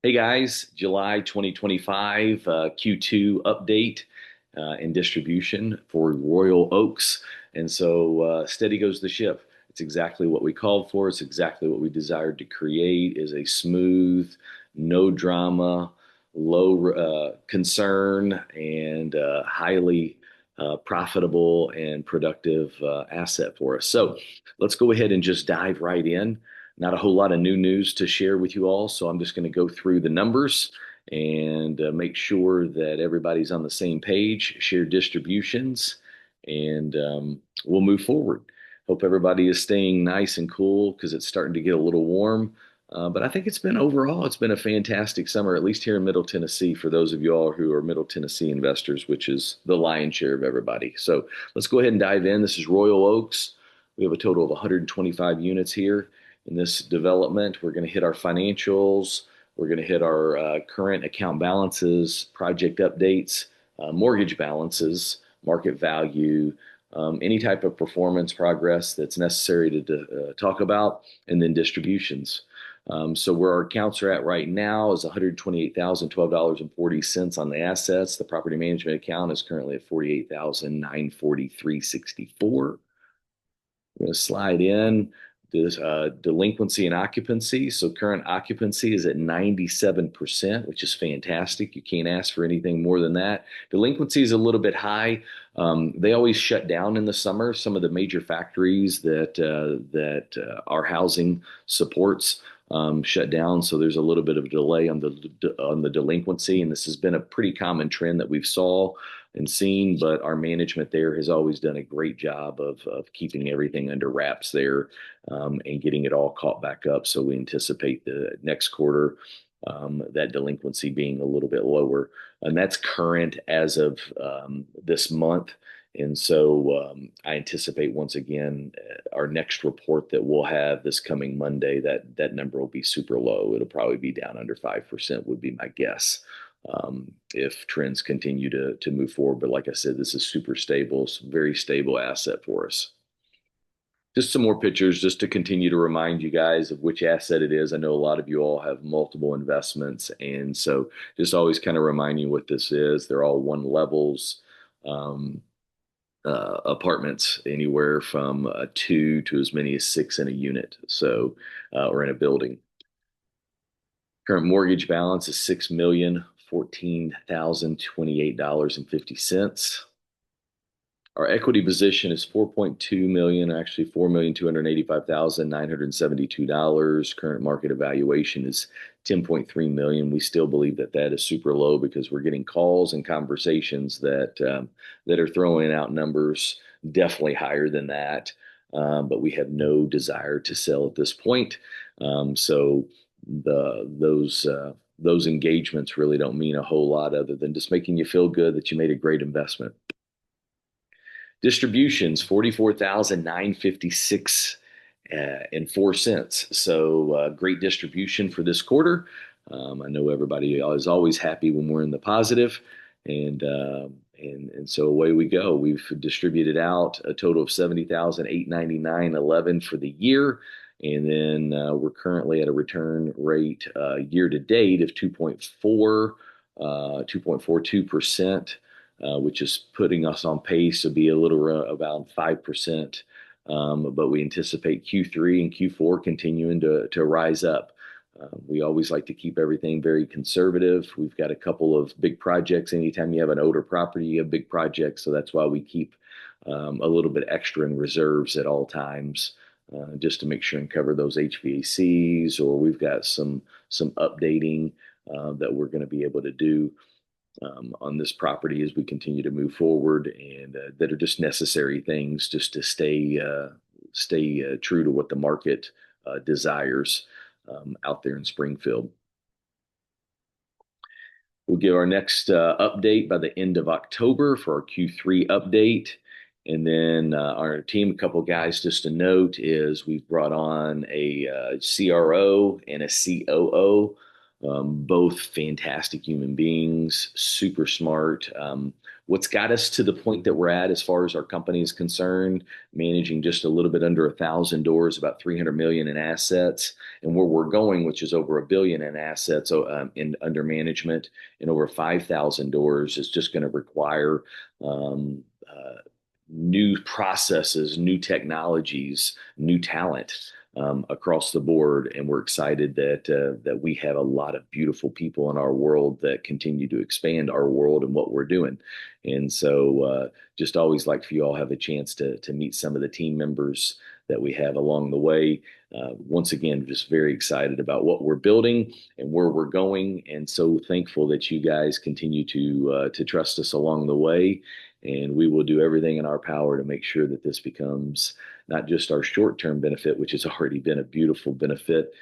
Hey guys, July 2025 Q2 update and distribution for Royal Oaks. Steady goes the ship. It's exactly what we called for. It's exactly what we desired to create is a smooth, no drama, low concern, and highly profitable and productive asset for us. So let's go ahead and just dive right in. Not a whole lot of new news to share with you all, so I'm just going to go through the numbers and make sure that everybody's on the same page, share distributions, and we'll move forward. Hope everybody is staying nice and cool because it's starting to get a little warm. But I think it's been a fantastic summer, at least here in Middle Tennessee, for those of you all who are Middle Tennessee investors, which is the lion's share of everybody. So let's go ahead and dive in. This is Royal Oaks. We have a total of 125 units here in this development. We're going to hit our financials. We're going to hit our current account balances, project updates, mortgage balances, market value, any type of performance progress that's necessary to talk about, and then distributions. So where our accounts are at right now is $128,012.40 on the assets. The property management account is currently at $48,943.64. We're going to slide in this delinquency and occupancy. So current occupancy is at 97%, which is fantastic. You can't ask for anything more than that. Delinquency is a little bit high. They always shut down in the summer. Some of the major factories that our housing supports shut down, so there's a little bit of a delay on the delinquency, and this has been a pretty common trend that we've saw and seen. But our management there has always done a great job of keeping everything under wraps there and getting it all caught back up. So we anticipate the next quarter that delinquency being a little bit lower, and that's current as of this month. I anticipate once again our next report that we'll have this coming Monday that number will be super low. It'll probably be down under 5% would be my guess if trends continue to move forward. But like I said, this is super stable, very stable asset for us. Just some more pictures just to continue to remind you guys of which asset it is. I know a lot of you all have multiple investments, and so just always kind of remind you what this is. They're all one levels. Apartments anywhere from two to as many as six in a unit, so or in a building. Current mortgage balance is $6,014,028.50. Our equity position is 4.2 million, actually $4,285,972. Current market evaluation is 10.3 million. We still believe that is super low because we're getting calls and conversations that are throwing out numbers definitely higher than that. But we have no desire to sell at this point. So those engagements really don't mean a whole lot other than just making you feel good that you made a great investment. Distributions, 44,956 and 4 cents. So great distribution for this quarter. I know everybody is always happy when we're in the positive, and so away we go. We've distributed out a total of 70,899.11 for the year, and then we're currently at a return rate year to date of 2.42%. Which is putting us on pace to be a little about 5%. But we anticipate Q3 and Q4 continuing to rise up. We always like to keep everything very conservative. We've got a couple of big projects. Anytime you have an older property, you have big projects. So that's why we keep a little bit extra in reserves at all times, just to make sure and cover those HVACs, or we've got some updating that we're going to be able to do on this property as we continue to move forward, and that are just necessary things just to stay true to what the market desires out there in Springfield. We'll give our next update by the end of October for our Q3 update. And then our team, a couple of guys just to note, is we've brought on a CRO and a COO. Both fantastic human beings, super smart. what's got us to the point that we're at as far as our company is concerned, managing just a little bit under 1,000 doors, about 300 million in assets, and where we're going, which is over $1 billion in assets in under management and over 5,000 doors, is just going to require um, new processes, new technologies, new talent across the board. And we're excited that we have a lot of beautiful people in our world that continue to expand our world and what we're doing. And so, just always like for you all have a chance to meet some of the team members that we have along the way. Once again, just very excited about what we're building and where we're going, and so thankful that you guys continue to trust us along the way. And we will do everything in our power to make sure that this becomes not just our short-term benefit, which has already been a beautiful benefit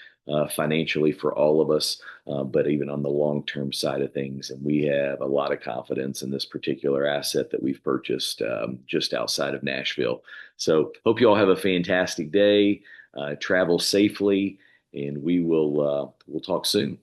financially for all of us, but even on the long-term side of things. And we have a lot of confidence in this particular asset that we've purchased just outside of Nashville. So hope you all have a fantastic day. Travel safely, and we'll talk soon.